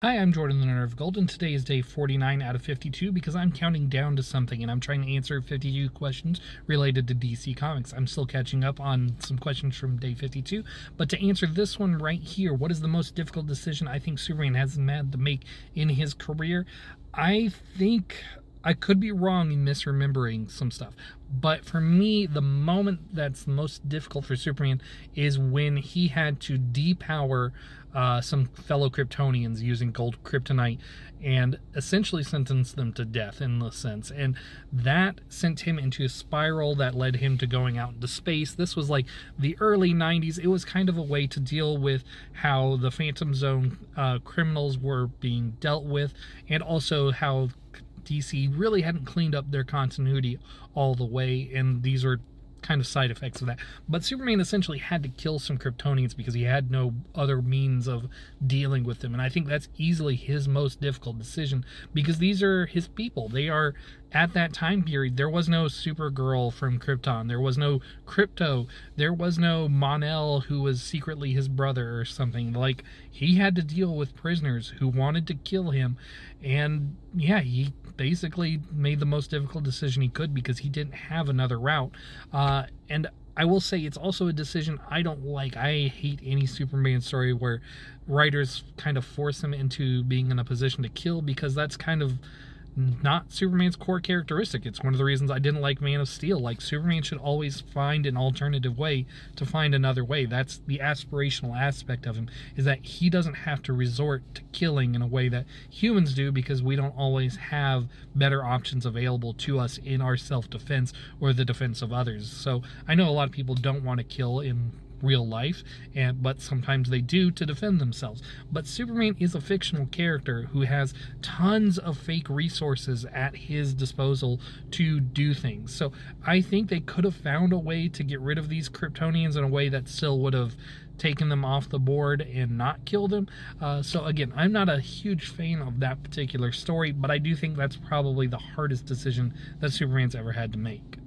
Hi, I'm Jordan the Nerd of Gold, and today is day 49 out of 52 because I'm counting down to something and I'm trying to answer 52 questions related to DC Comics. I'm still catching up on some questions from day 52, but to answer this one right here, what is the most difficult decision I think Superman has had to make in his career? I think I could be wrong in misremembering some stuff, but for me, the moment that's most difficult for Superman is when he had to depower some fellow Kryptonians using gold kryptonite and essentially sentence them to death in a sense. And that sent him into a spiral that led him to going out into space. This was like the early 90s. It was kind of a way to deal with how the Phantom Zone criminals were being dealt with, and also how DC really hadn't cleaned up their continuity all the way, and these are kind of side effects of that. But Superman essentially had to kill some Kryptonians because he had no other means of dealing with them, and I think that's easily his most difficult decision because these are his people. They are, at that time period, there was no Supergirl from Krypton, there was no Krypto, there was no Mon-El who was secretly his brother or something. Like, he had to deal with prisoners who wanted to kill him, and yeah, he basically made the most difficult decision he could because he didn't have another route. And I will say it's also a decision I don't like. I hate any Superman story where writers kind of force him into being in a position to kill, because that's kind of not Superman's core characteristic. It's one of the reasons I didn't like Man of Steel. Like, Superman should always find an alternative way to find another way. That's the aspirational aspect of him, is that he doesn't have to resort to killing in a way that humans do, because we don't always have better options available to us in our self-defense or the defense of others. So I know a lot of people don't want to kill in real life, but sometimes they do to defend themselves. But Superman is a fictional character who has tons of fake resources at his disposal to do things. So I think they could have found a way to get rid of these Kryptonians in a way that still would have taken them off the board and not killed them. So again, I'm not a huge fan of that particular story, but I do think that's probably the hardest decision that Superman's ever had to make.